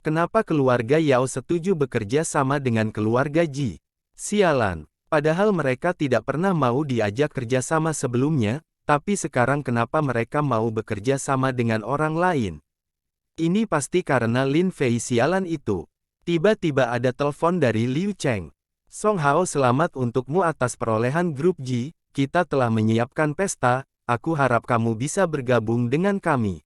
Kenapa keluarga Yao setuju bekerja sama dengan keluarga Ji? Sialan, padahal mereka tidak pernah mau diajak kerja sama sebelumnya, tapi sekarang kenapa mereka mau bekerja sama dengan orang lain? Ini pasti karena Lin Fei sialan itu. Tiba-tiba ada telepon dari Liu Cheng. Song Hao, selamat untukmu atas perolehan grup Ji, kita telah menyiapkan pesta, aku harap kamu bisa bergabung dengan kami.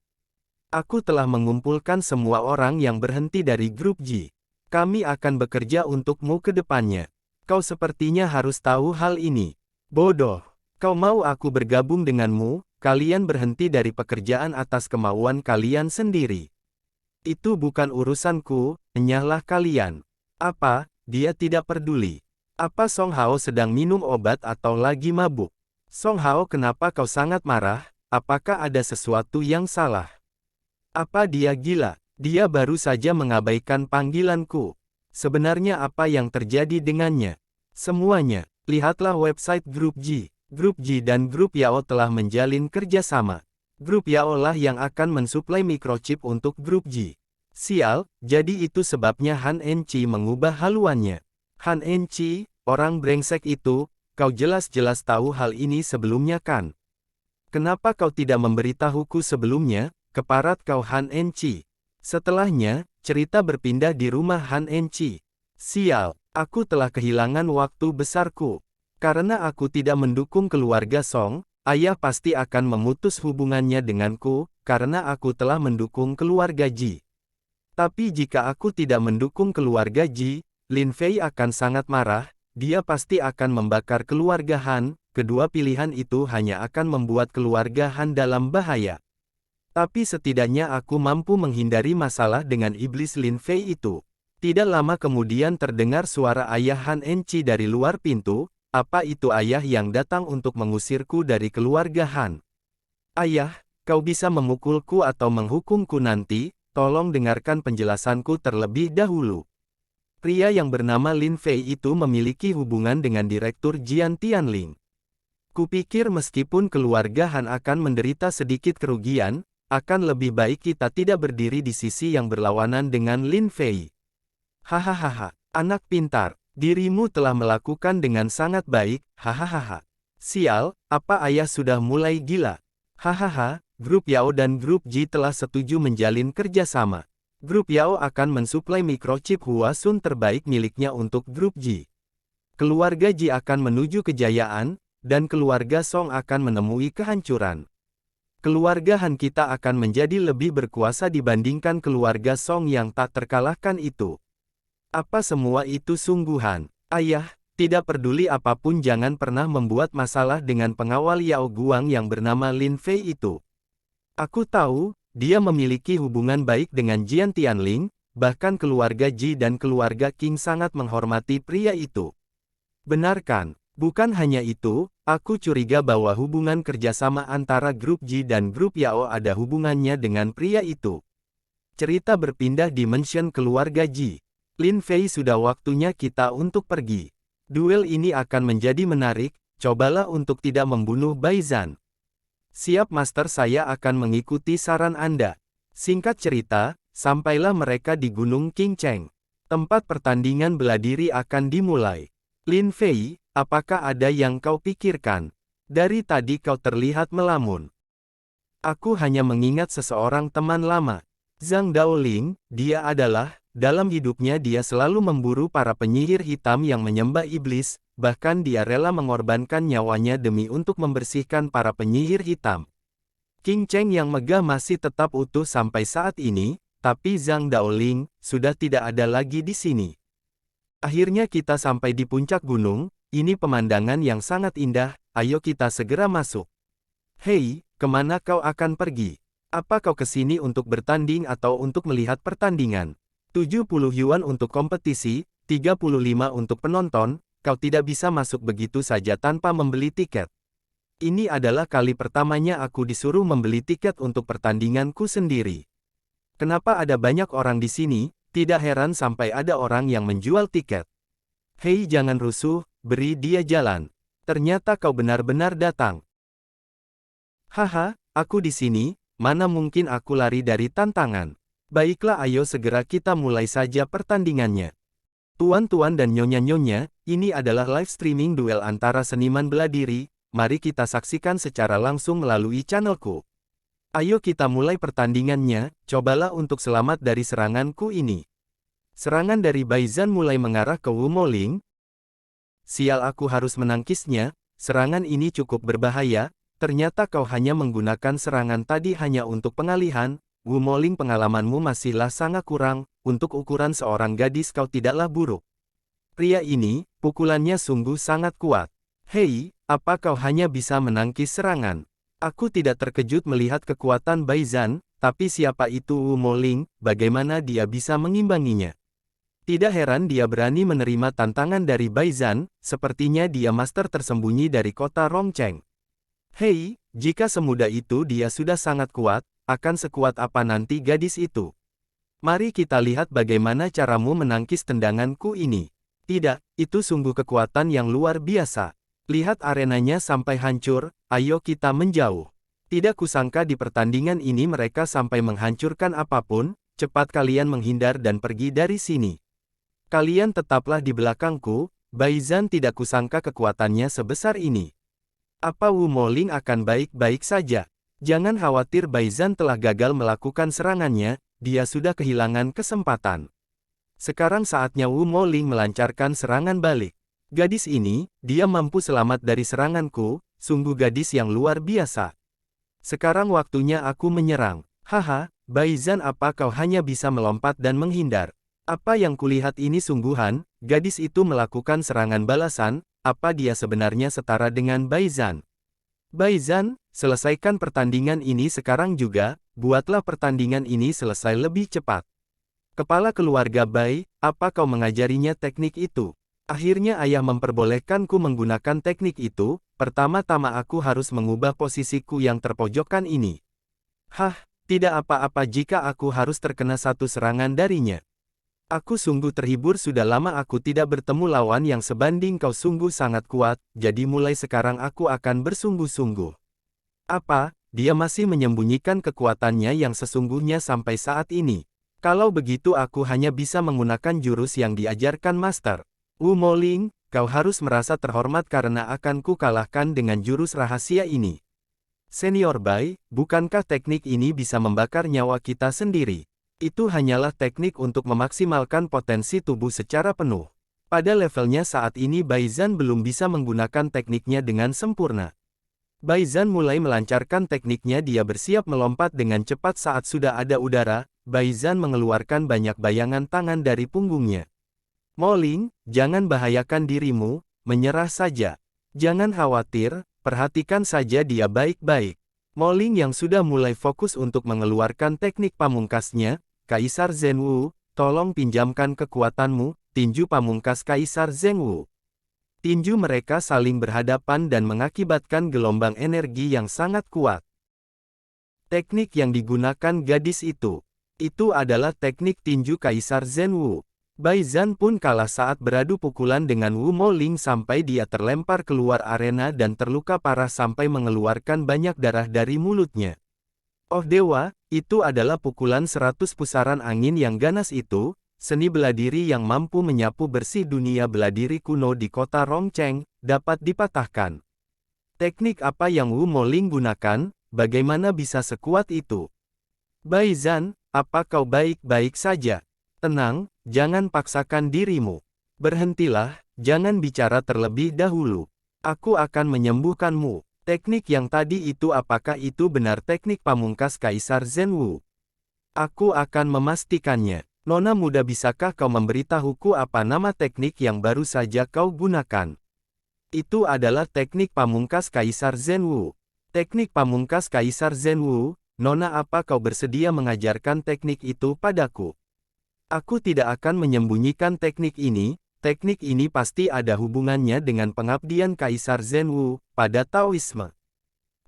Aku telah mengumpulkan semua orang yang berhenti dari grup Ji. Kami akan bekerja untukmu ke depannya. Kau sepertinya harus tahu hal ini. Bodoh. Kau mau aku bergabung denganmu, kalian berhenti dari pekerjaan atas kemauan kalian sendiri. Itu bukan urusanku, enyahlah kalian. Apa, dia tidak peduli. Apa Song Hao sedang minum obat atau lagi mabuk? Song Hao, kenapa kau sangat marah? Apakah ada sesuatu yang salah? Apa dia gila? Dia baru saja mengabaikan panggilanku. Sebenarnya apa yang terjadi dengannya? Semuanya, lihatlah website grup Ji. Grup Ji dan grup Yao telah menjalin kerjasama. Grup Yao lah yang akan mensuplai microchip untuk grup Ji. Sial, jadi itu sebabnya Han Enchi mengubah haluannya. Han Enchi, orang brengsek itu, kau jelas-jelas tahu hal ini sebelumnya kan? Kenapa kau tidak memberitahuku sebelumnya? Keparat kau Han Enchi. Setelahnya, cerita berpindah di rumah Han Enchi. Sial, aku telah kehilangan waktu besarku. Karena aku tidak mendukung keluarga Song, ayah pasti akan memutus hubungannya denganku, karena aku telah mendukung keluarga Ji. Tapi jika aku tidak mendukung keluarga Ji, Lin Fei akan sangat marah, dia pasti akan membakar keluarga Han, kedua pilihan itu hanya akan membuat keluarga Han dalam bahaya. Tapi setidaknya aku mampu menghindari masalah dengan iblis Lin Fei itu. Tidak lama kemudian terdengar suara ayah Han Enchi dari luar pintu. Apa itu ayah yang datang untuk mengusirku dari keluarga Han? Ayah, kau bisa memukulku atau menghukumku nanti, tolong dengarkan penjelasanku terlebih dahulu. Pria yang bernama Lin Fei itu memiliki hubungan dengan Direktur Jian Tianling. Kupikir meskipun keluarga Han akan menderita sedikit kerugian, akan lebih baik kita tidak berdiri di sisi yang berlawanan dengan Lin Fei. Hahaha, anak pintar, dirimu telah melakukan dengan sangat baik, hahaha. Sial, apa ayah sudah mulai gila? Hahaha, grup Yao dan grup Ji telah setuju menjalin kerjasama. Grup Yao akan mensuplai microchip Huasun terbaik miliknya untuk grup Ji. Keluarga Ji akan menuju kejayaan, dan keluarga Song akan menemui kehancuran. Keluarga Han kita akan menjadi lebih berkuasa dibandingkan keluarga Song yang tak terkalahkan itu. Apa semua itu sungguhan? Ayah, tidak peduli apapun, jangan pernah membuat masalah dengan pengawal Yao Guang yang bernama Lin Fei itu. Aku tahu, dia memiliki hubungan baik dengan Jian Tianling, bahkan keluarga Ji dan keluarga Qing sangat menghormati pria itu. Benarkan? Bukan hanya itu, aku curiga bahwa hubungan kerjasama antara grup Ji dan grup Yao ada hubungannya dengan pria itu. Cerita berpindah di mansion keluarga Ji. Lin Fei, sudah waktunya kita untuk pergi. Duel ini akan menjadi menarik, cobalah untuk tidak membunuh Bai Zhan. Siap Master, saya akan mengikuti saran Anda. Singkat cerita, sampailah mereka di Gunung King Cheng. Tempat pertandingan bela diri akan dimulai. Lin Fei, apakah ada yang kau pikirkan? Dari tadi kau terlihat melamun. Aku hanya mengingat seseorang teman lama. Zhang Daoling, dia adalah, dalam hidupnya dia selalu memburu para penyihir hitam yang menyembah iblis, bahkan dia rela mengorbankan nyawanya demi untuk membersihkan para penyihir hitam. King Cheng yang megah masih tetap utuh sampai saat ini, tapi Zhang Daoling sudah tidak ada lagi di sini. Akhirnya kita sampai di puncak gunung, ini pemandangan yang sangat indah, ayo kita segera masuk. Hei, kemana kau akan pergi? Apa kau kesini untuk bertanding atau untuk melihat pertandingan? 70 yuan untuk kompetisi, 35 untuk penonton, kau tidak bisa masuk begitu saja tanpa membeli tiket. Ini adalah kali pertamanya aku disuruh membeli tiket untuk pertandinganku sendiri. Kenapa ada banyak orang di sini? Tidak heran sampai ada orang yang menjual tiket. Hei, jangan rusuh, beri dia jalan. Ternyata kau benar-benar datang. Haha, aku di sini, mana mungkin aku lari dari tantangan. Baiklah, ayo segera kita mulai saja pertandingannya. Tuan-tuan dan nyonya-nyonya, ini adalah live streaming duel antara seniman bela diri, mari kita saksikan secara langsung melalui channelku. Ayo kita mulai pertandingannya, cobalah untuk selamat dari seranganku ini. Serangan dari Bai Zhan mulai mengarah ke Wu Moling. Sial, aku harus menangkisnya, serangan ini cukup berbahaya, ternyata kau hanya menggunakan serangan tadi hanya untuk pengalihan. Wu Moling, pengalamanmu masihlah sangat kurang, untuk ukuran seorang gadis kau tidaklah buruk. Pria ini, pukulannya sungguh sangat kuat. Hei, apa kau hanya bisa menangkis serangan? Aku tidak terkejut melihat kekuatan Bai Zhan, tapi siapa itu Wu Moling, bagaimana dia bisa mengimbanginya? Tidak heran dia berani menerima tantangan dari Bai Zhan, sepertinya dia master tersembunyi dari kota Rongcheng. Hei, jika semudah itu dia sudah sangat kuat, akan sekuat apa nanti gadis itu? Mari kita lihat bagaimana caramu menangkis tendanganku ini. Tidak, itu sungguh kekuatan yang luar biasa. Lihat arenanya sampai hancur, ayo kita menjauh. Tidak kusangka di pertandingan ini mereka sampai menghancurkan apapun, cepat kalian menghindar dan pergi dari sini. Kalian tetaplah di belakangku, Bai Zhan, tidak kusangka kekuatannya sebesar ini. Apa Wu Moling akan baik-baik saja? Jangan khawatir, Bai Zhan telah gagal melakukan serangannya, dia sudah kehilangan kesempatan. Sekarang saatnya Wu Moling melancarkan serangan balik. Gadis ini, dia mampu selamat dari seranganku, sungguh gadis yang luar biasa. Sekarang waktunya aku menyerang. Haha, Bai Zhan, apa kau hanya bisa melompat dan menghindar? Apa yang kulihat ini sungguhan, gadis itu melakukan serangan balasan, apa dia sebenarnya setara dengan Bai Zhan? Bai Zhan, selesaikan pertandingan ini sekarang juga, buatlah pertandingan ini selesai lebih cepat. Kepala keluarga Bai, apa kau mengajarinya teknik itu? Akhirnya ayah memperbolehkanku menggunakan teknik itu, pertama-tama aku harus mengubah posisiku yang terpojokkan ini. Hah, tidak apa-apa jika aku harus terkena satu serangan darinya. Aku sungguh terhibur, sudah lama aku tidak bertemu lawan yang sebanding kau, sungguh sangat kuat, jadi mulai sekarang aku akan bersungguh-sungguh. Apa, dia masih menyembunyikan kekuatannya yang sesungguhnya sampai saat ini? Kalau begitu aku hanya bisa menggunakan jurus yang diajarkan Master. Wu Moling, kau harus merasa terhormat karena akan ku kalahkan dengan jurus rahasia ini. Senior Bai, bukankah teknik ini bisa membakar nyawa kita sendiri? Itu hanyalah teknik untuk memaksimalkan potensi tubuh secara penuh. Pada levelnya saat ini Bai Zhan belum bisa menggunakan tekniknya dengan sempurna. Bai Zhan mulai melancarkan tekniknya, dia bersiap melompat dengan cepat saat sudah ada udara, Bai Zhan mengeluarkan banyak bayangan tangan dari punggungnya. Moling, jangan bahayakan dirimu, menyerah saja. Jangan khawatir, perhatikan saja dia baik-baik. Moling yang sudah mulai fokus untuk mengeluarkan teknik pamungkasnya, Kaisar Zhen Wu, tolong pinjamkan kekuatanmu, tinju pamungkas Kaisar Zhen Wu. Tinju mereka saling berhadapan dan mengakibatkan gelombang energi yang sangat kuat. Teknik yang digunakan gadis itu adalah teknik tinju Kaisar Zhen Wu. Bai Zhan pun kalah saat beradu pukulan dengan Wu Moling sampai dia terlempar keluar arena dan terluka parah sampai mengeluarkan banyak darah dari mulutnya. Oh dewa, itu adalah pukulan 100 pusaran angin yang ganas itu, seni bela diri yang mampu menyapu bersih dunia bela diri kuno di kota Rongcheng, dapat dipatahkan. Teknik apa yang Wu Moling gunakan, bagaimana bisa sekuat itu? Bai Zhan, apa kau baik-baik saja? Tenang, jangan paksakan dirimu. Berhentilah, jangan bicara terlebih dahulu. Aku akan menyembuhkanmu. Teknik yang tadi itu, apakah itu benar teknik pamungkas Kaisar Zhen Wu? Aku akan memastikannya. Nona muda, bisakah kau memberitahuku apa nama teknik yang baru saja kau gunakan? Itu adalah teknik pamungkas Kaisar Zhen Wu. Teknik pamungkas Kaisar Zhen Wu, Nona, apa kau bersedia mengajarkan teknik itu padaku? Aku tidak akan menyembunyikan teknik ini. Teknik ini pasti ada hubungannya dengan pengabdian Kaisar Zhen Wu pada Taoisme.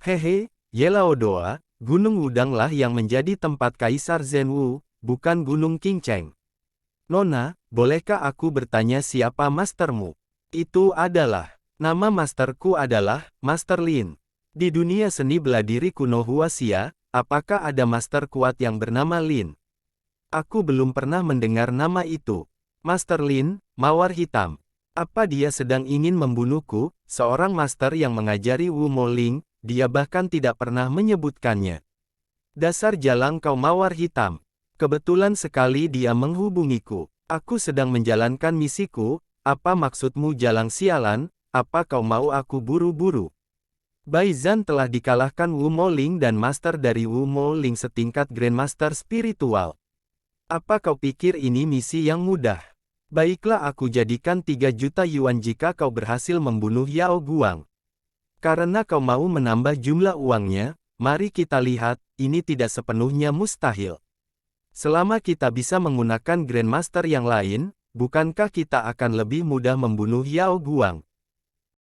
Hehe, Yelaodoa, Gunung Wudanglah yang menjadi tempat Kaisar Zhen Wu, bukan Gunung Qingcheng. Nona, bolehkah aku bertanya siapa mastermu? Itu adalah, nama masterku adalah Master Lin. Di dunia seni bela diri kuno Huaxia, apakah ada master kuat yang bernama Lin? Aku belum pernah mendengar nama itu. Master Lin, Mawar Hitam. Apa dia sedang ingin membunuhku? Seorang master yang mengajari Wu Moling, dia bahkan tidak pernah menyebutkannya. Dasar jalang kau Mawar Hitam. Kebetulan sekali dia menghubungiku. Aku sedang menjalankan misiku. Apa maksudmu jalang sialan? Apa kau mau aku buru-buru? Bai Zhan telah dikalahkan Wu Moling dan master dari Wu Moling setingkat Grandmaster Spiritual. Apa kau pikir ini misi yang mudah? Baiklah, aku jadikan 3 juta yuan jika kau berhasil membunuh Yao Guang. Karena kau mau menambah jumlah uangnya, mari kita lihat, ini tidak sepenuhnya mustahil. Selama kita bisa menggunakan Grandmaster yang lain, bukankah kita akan lebih mudah membunuh Yao Guang?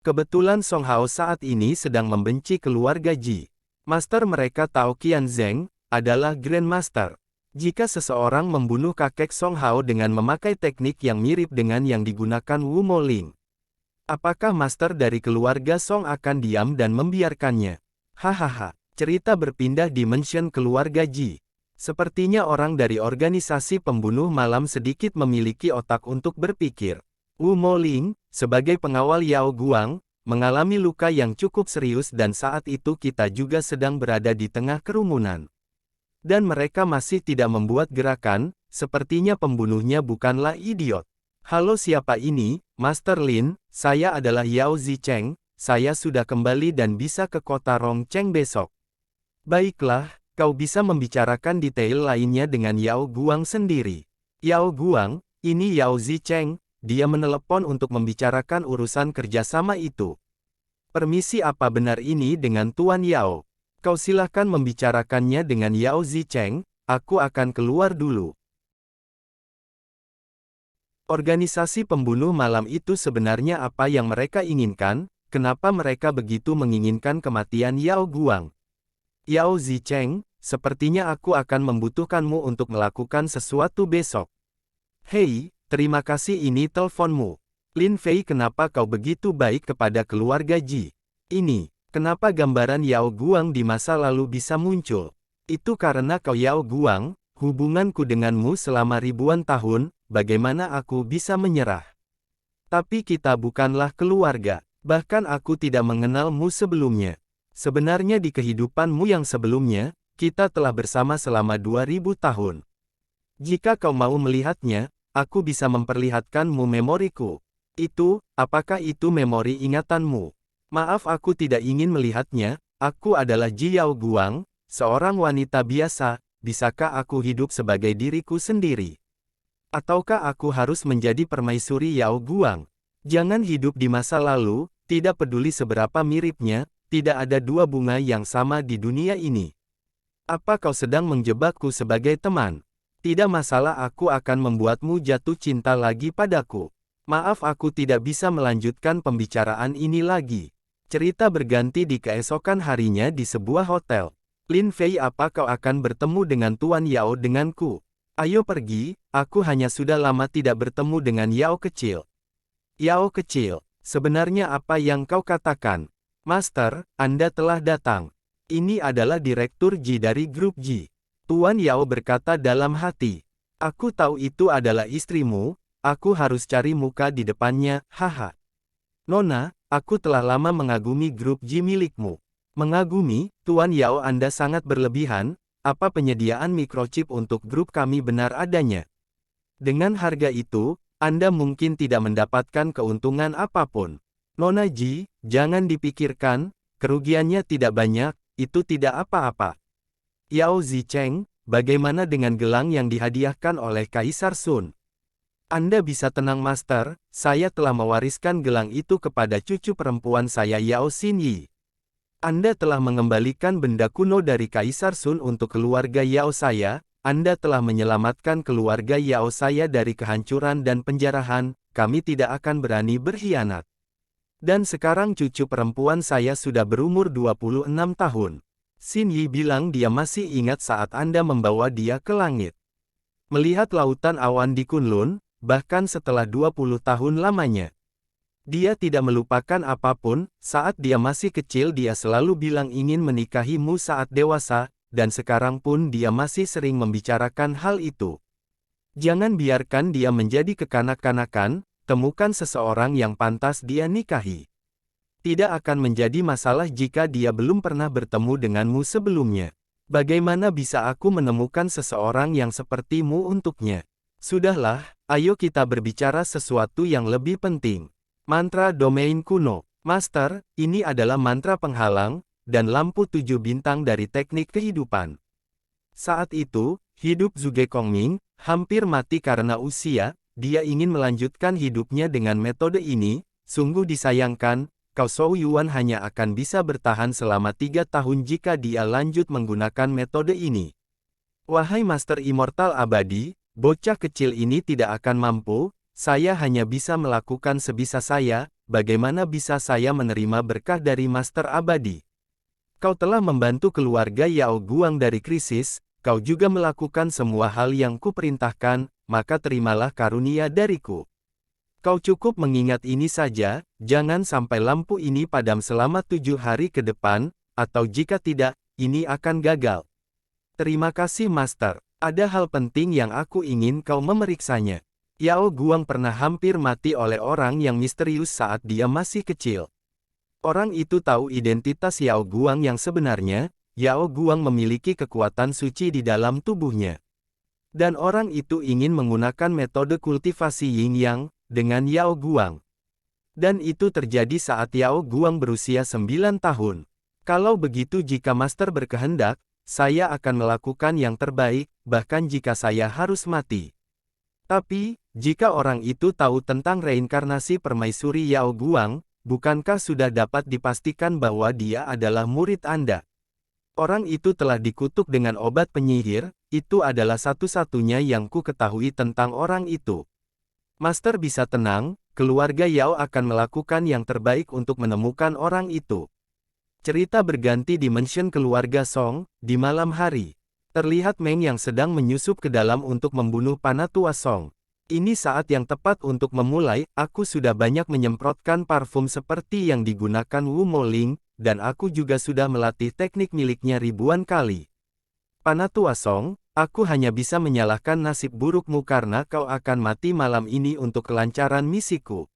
Kebetulan Song Hao saat ini sedang membenci keluarga Ji. Master mereka Tao Qian Zheng adalah Grandmaster. Jika seseorang membunuh kakek Song Hao dengan memakai teknik yang mirip dengan yang digunakan Wu Moling, apakah master dari keluarga Song akan diam dan membiarkannya? Hahaha, cerita berpindah dimension keluarga Ji. Sepertinya orang dari organisasi pembunuh malam sedikit memiliki otak untuk berpikir. Wu Moling, sebagai pengawal Yao Guang, mengalami luka yang cukup serius dan saat itu kita juga sedang berada di tengah kerumunan. Dan mereka masih tidak membuat gerakan, sepertinya pembunuhnya bukanlah idiot. Halo, siapa ini? Master Lin, saya adalah Yao Zicheng, saya sudah kembali dan bisa ke kota Rongcheng besok. Baiklah, kau bisa membicarakan detail lainnya dengan Yao Guang sendiri. Yao Guang, ini Yao Zicheng, dia menelepon untuk membicarakan urusan kerjasama itu. Permisi, apa benar ini dengan Tuan Yao? Kau silahkan membicarakannya dengan Yao Zicheng, aku akan keluar dulu. Organisasi pembunuh malam itu sebenarnya apa yang mereka inginkan? Kenapa mereka begitu menginginkan kematian Yao Guang? Yao Zicheng, sepertinya aku akan membutuhkanmu untuk melakukan sesuatu besok. Hei, terima kasih, ini teleponmu. Lin Fei, kenapa kau begitu baik kepada keluarga Ji? Ini. Kenapa gambaran Yao Guang di masa lalu bisa muncul? Itu karena kau Yao Guang, hubunganku denganmu selama ribuan tahun, bagaimana aku bisa menyerah? Tapi kita bukanlah keluarga, bahkan aku tidak mengenalmu sebelumnya. Sebenarnya di kehidupanmu yang sebelumnya, kita telah bersama selama 2000 tahun. Jika kau mau melihatnya, aku bisa memperlihatkanmu memoriku. Itu, apakah itu memori ingatanmu? Maaf, aku tidak ingin melihatnya. Aku adalah Ji Yao Guang, seorang wanita biasa. Bisakah aku hidup sebagai diriku sendiri? Ataukah aku harus menjadi permaisuri Yao Guang? Jangan hidup di masa lalu, tidak peduli seberapa miripnya, tidak ada dua bunga yang sama di dunia ini. Apa kau sedang menjebakku sebagai teman? Tidak masalah, aku akan membuatmu jatuh cinta lagi padaku. Maaf, aku tidak bisa melanjutkan pembicaraan ini lagi. Cerita berganti di keesokan harinya di sebuah hotel. Lin Fei, apa kau akan bertemu dengan Tuan Yao denganku? Ayo pergi, aku hanya sudah lama tidak bertemu dengan Yao kecil. Yao kecil, sebenarnya apa yang kau katakan? Master, Anda telah datang. Ini adalah Direktur Ji dari grup Ji. Tuan Yao berkata dalam hati. Aku tahu itu adalah istrimu, aku harus cari muka di depannya, haha. Nona, aku telah lama mengagumi grup Ji milikmu. Mengagumi, Tuan Yao, Anda sangat berlebihan. Apa penyediaan microchip untuk grup kami benar adanya? Dengan harga itu, Anda mungkin tidak mendapatkan keuntungan apapun. Nona Ji, jangan dipikirkan, kerugiannya tidak banyak, itu tidak apa-apa. Yao Zicheng, bagaimana dengan gelang yang dihadiahkan oleh Kaisar Sun? Anda bisa tenang, Master, saya telah mewariskan gelang itu kepada cucu perempuan saya Yao Xinyi. Anda telah mengembalikan benda kuno dari Kaisar Sun untuk keluarga Yao saya, Anda telah menyelamatkan keluarga Yao saya dari kehancuran dan penjarahan, kami tidak akan berani berkhianat. Dan sekarang cucu perempuan saya sudah berumur 26 tahun. Xinyi bilang dia masih ingat saat Anda membawa dia ke langit. Melihat lautan awan di Kunlun, bahkan setelah 20 tahun lamanya. Dia tidak melupakan apapun, saat dia masih kecil dia selalu bilang ingin menikahimu saat dewasa, dan sekarang pun dia masih sering membicarakan hal itu. Jangan biarkan dia menjadi kekanak-kanakan, temukan seseorang yang pantas dia nikahi. Tidak akan menjadi masalah jika dia belum pernah bertemu denganmu sebelumnya. Bagaimana bisa aku menemukan seseorang yang sepertimu untuknya? Sudahlah, ayo kita berbicara sesuatu yang lebih penting. Mantra domain kuno. Master, ini adalah mantra penghalang, dan lampu 7 bintang dari teknik kehidupan. Saat itu, hidup Zhuge Kongming, hampir mati karena usia, dia ingin melanjutkan hidupnya dengan metode ini, sungguh disayangkan, Cao Shou Yuan hanya akan bisa bertahan selama 3 tahun jika dia lanjut menggunakan metode ini. Wahai Master Immortal Abadi, bocah kecil ini tidak akan mampu, saya hanya bisa melakukan sebisa saya, bagaimana bisa saya menerima berkah dari Master Abadi? Kau telah membantu keluarga Yao Guang dari krisis, kau juga melakukan semua hal yang kuperintahkan, maka terimalah karunia dariku. Kau cukup mengingat ini saja, jangan sampai lampu ini padam selama 7 hari ke depan, atau jika tidak, ini akan gagal. Terima kasih Master, ada hal penting yang aku ingin kau memeriksanya. Yao Guang pernah hampir mati oleh orang yang misterius saat dia masih kecil. Orang itu tahu identitas Yao Guang yang sebenarnya, Yao Guang memiliki kekuatan suci di dalam tubuhnya. Dan orang itu ingin menggunakan metode kultivasi Yin Yang, dengan Yao Guang. Dan itu terjadi saat Yao Guang berusia 9 tahun. Kalau begitu jika Master berkehendak, saya akan melakukan yang terbaik, bahkan jika saya harus mati. Tapi, jika orang itu tahu tentang reinkarnasi permaisuri Yao Guang, bukankah sudah dapat dipastikan bahwa dia adalah murid Anda? Orang itu telah dikutuk dengan obat penyihir, itu adalah satu-satunya yang ku ketahui tentang orang itu. Master bisa tenang, keluarga Yao akan melakukan yang terbaik untuk menemukan orang itu. Cerita berganti di mansion keluarga Song, di malam hari. Terlihat Meng yang sedang menyusup ke dalam untuk membunuh Panatua Song. Ini saat yang tepat untuk memulai, aku sudah banyak menyemprotkan parfum seperti yang digunakan Wu Moling, dan aku juga sudah melatih teknik miliknya ribuan kali. Panatua Song, aku hanya bisa menyalahkan nasib burukmu karena kau akan mati malam ini untuk kelancaran misiku.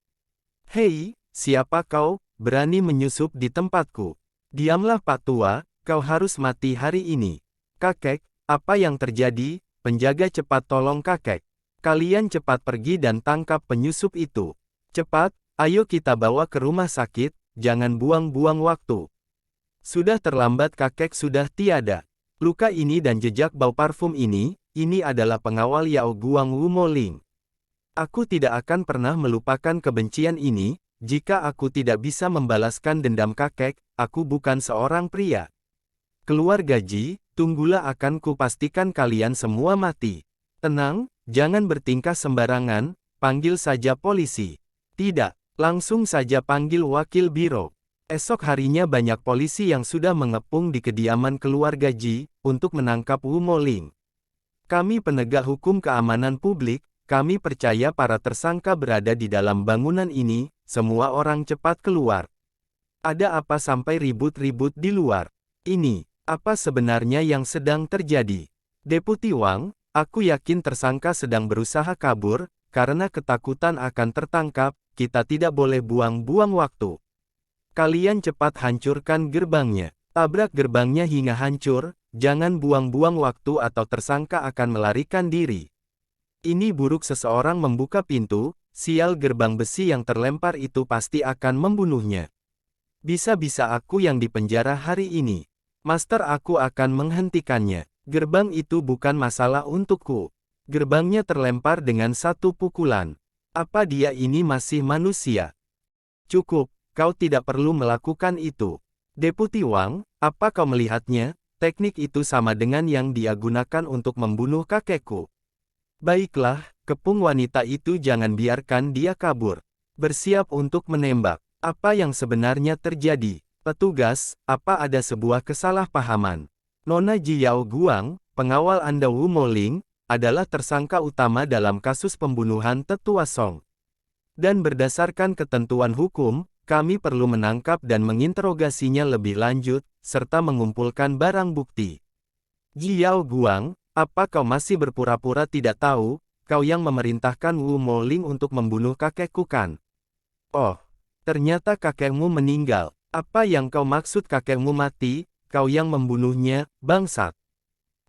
Hei, siapa kau, berani menyusup di tempatku? Diamlah Pak Tua, kau harus mati hari ini. Kakek, apa yang terjadi? Penjaga cepat tolong kakek. Kalian cepat pergi dan tangkap penyusup itu. Cepat, ayo kita bawa ke rumah sakit, jangan buang-buang waktu. Sudah terlambat kakek sudah tiada. Luka ini dan jejak bau parfum ini adalah pengawal Yao Guang Wu Moling. Aku tidak akan pernah melupakan kebencian ini, jika aku tidak bisa membalaskan dendam kakek, aku bukan seorang pria. Keluarga Ji, tunggulah akan kupastikan kalian semua mati. Tenang, jangan bertingkah sembarangan, panggil saja polisi. Tidak, langsung saja panggil wakil biro. Esok harinya banyak polisi yang sudah mengepung di kediaman keluarga Ji, untuk menangkap Wu Moling. Kami penegak hukum keamanan publik, kami percaya para tersangka berada di dalam bangunan ini, semua orang cepat keluar. Ada apa sampai ribut-ribut di luar? Ini, apa sebenarnya yang sedang terjadi? Deputi Wang, aku yakin tersangka sedang berusaha kabur, karena ketakutan akan tertangkap, kita tidak boleh buang-buang waktu. Kalian cepat hancurkan gerbangnya. Tabrak gerbangnya hingga hancur, jangan buang-buang waktu atau tersangka akan melarikan diri. Ini buruk seseorang membuka pintu, sial gerbang besi yang terlempar itu pasti akan membunuhnya. Bisa-bisa aku yang dipenjara hari ini. Master aku akan menghentikannya. Gerbang itu bukan masalah untukku. Gerbangnya terlempar dengan satu pukulan. Apa dia ini masih manusia? Cukup. Kau tidak perlu melakukan itu. Deputi Wang, apa kau melihatnya? Teknik itu sama dengan yang dia gunakan untuk membunuh kakekku. Baiklah, kepung wanita itu jangan biarkan dia kabur. Bersiap untuk menembak. Apa yang sebenarnya terjadi? Petugas, apa ada sebuah kesalahpahaman? Nona Ji Yao Guang, pengawal Anda Wu Moling, adalah tersangka utama dalam kasus pembunuhan Tetua Song. Dan berdasarkan ketentuan hukum, kami perlu menangkap dan menginterogasinya lebih lanjut, serta mengumpulkan barang bukti. Ji Yao Guang, apa kau masih berpura-pura tidak tahu? kau yang memerintahkan Wu Moling untuk membunuh kakekku kan? Oh, ternyata kakekmu meninggal. Apa yang kau maksud kakekmu mati, kau yang membunuhnya, bangsat?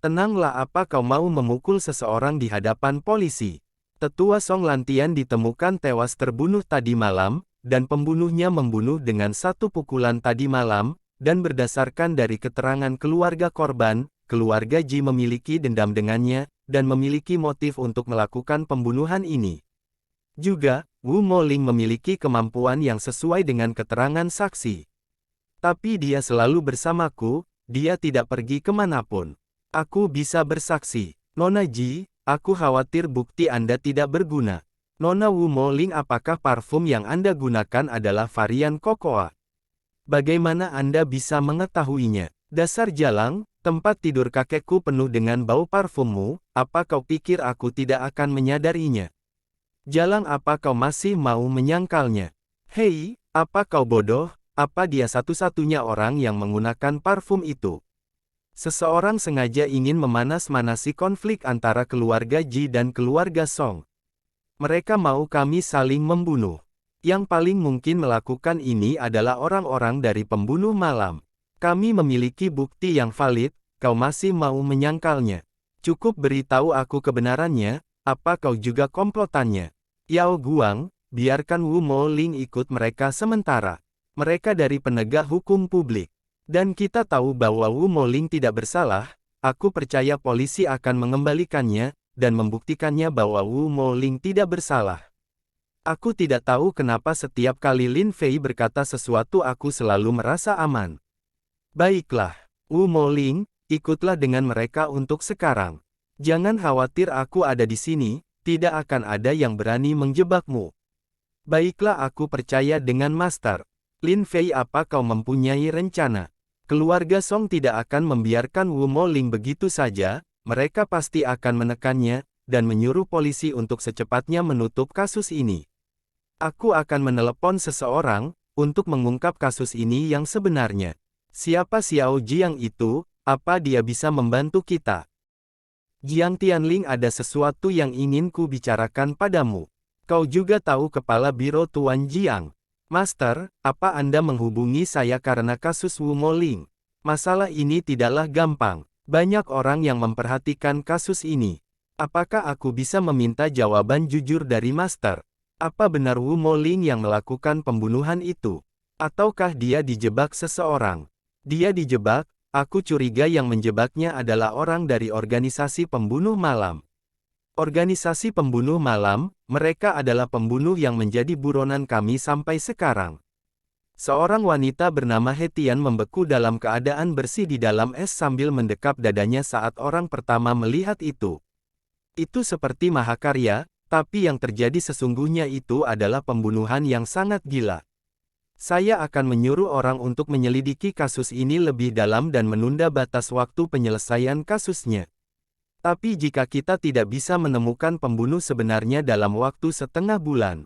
Tenanglah, apa kau mau memukul seseorang di hadapan polisi? Tetua Song Lantian ditemukan tewas terbunuh tadi malam, dan pembunuhnya membunuh dengan satu pukulan tadi malam, dan berdasarkan dari keterangan keluarga korban, keluarga Ji memiliki dendam dengannya, dan memiliki motif untuk melakukan pembunuhan ini. Juga, Wu Moling memiliki kemampuan yang sesuai dengan keterangan saksi. Tapi dia selalu bersamaku, dia tidak pergi kemanapun. Aku bisa bersaksi. Nona Ji, aku khawatir bukti Anda tidak berguna. Nona Wu Moling, apakah parfum yang Anda gunakan adalah varian kokoa? Bagaimana Anda bisa mengetahuinya? Dasar jalang, tempat tidur kakekku penuh dengan bau parfummu, apa kau pikir aku tidak akan menyadarinya? Jalang, apa kau masih mau menyangkalnya? Hei, apa kau bodoh? Apa dia satu-satunya orang yang menggunakan parfum itu? Seseorang sengaja ingin memanas-manasi konflik antara keluarga Ji dan keluarga Song. Mereka mau kami saling membunuh. Yang paling mungkin melakukan ini adalah orang-orang dari pembunuh malam. Kami memiliki bukti yang valid, kau masih mau menyangkalnya. Cukup beritahu aku kebenarannya, apa kau juga komplotannya? Yao Guang, biarkan Wu Moling ikut mereka sementara. Mereka dari penegak hukum publik. Dan kita tahu bahwa Wu Moling tidak bersalah, aku percaya polisi akan mengembalikannya, dan membuktikannya bahwa Wu Moling tidak bersalah. Aku tidak tahu kenapa setiap kali Lin Fei berkata sesuatu aku selalu merasa aman. Baiklah, Wu Moling, ikutlah dengan mereka untuk sekarang. Jangan khawatir, aku ada di sini, tidak akan ada yang berani menjebakmu. Baiklah, aku percaya dengan Master. Lin Fei, apa kau mempunyai rencana? Keluarga Song tidak akan membiarkan Wu Moling begitu saja, mereka pasti akan menekannya, dan menyuruh polisi untuk secepatnya menutup kasus ini. Aku akan menelepon seseorang, untuk mengungkap kasus ini yang sebenarnya. Siapa Xiao Jiang itu, apa dia bisa membantu kita? Jiang Tianling, ada sesuatu yang ingin ku bicarakan padamu. Kau juga tahu kepala biro Tuan Jiang. Master, apa Anda menghubungi saya karena kasus Wu Moling? Masalah ini tidaklah gampang. Banyak orang yang memperhatikan kasus ini. Apakah aku bisa meminta jawaban jujur dari Master? Apa benar Wu Moling yang melakukan pembunuhan itu? Ataukah dia dijebak seseorang? Dia dijebak. Aku curiga yang menjebaknya adalah orang dari organisasi pembunuh malam. Organisasi pembunuh malam, mereka adalah pembunuh yang menjadi buronan kami sampai sekarang. Seorang wanita bernama Hetian membeku dalam keadaan bersih di dalam es sambil mendekap dadanya saat orang pertama melihat itu. Itu seperti mahakarya, tapi yang terjadi sesungguhnya itu adalah pembunuhan yang sangat gila. Saya akan menyuruh orang untuk menyelidiki kasus ini lebih dalam dan menunda batas waktu penyelesaian kasusnya. Tapi jika kita tidak bisa menemukan pembunuh sebenarnya dalam waktu setengah bulan.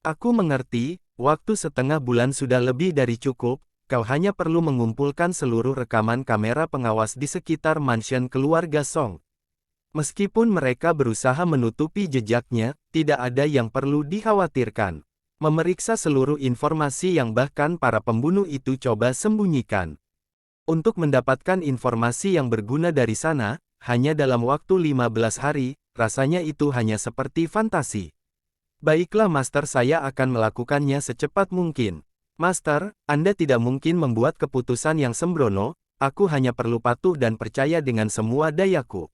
Aku mengerti, waktu setengah bulan sudah lebih dari cukup, kau hanya perlu mengumpulkan seluruh rekaman kamera pengawas di sekitar mansion keluarga Song. Meskipun mereka berusaha menutupi jejaknya, tidak ada yang perlu dikhawatirkan. Memeriksa seluruh informasi yang bahkan para pembunuh itu coba sembunyikan. Untuk mendapatkan informasi yang berguna dari sana, hanya dalam waktu 15 hari, rasanya itu hanya seperti fantasi. Baiklah Master, saya akan melakukannya secepat mungkin. Master, Anda tidak mungkin membuat keputusan yang sembrono, aku hanya perlu patuh dan percaya dengan semua dayaku.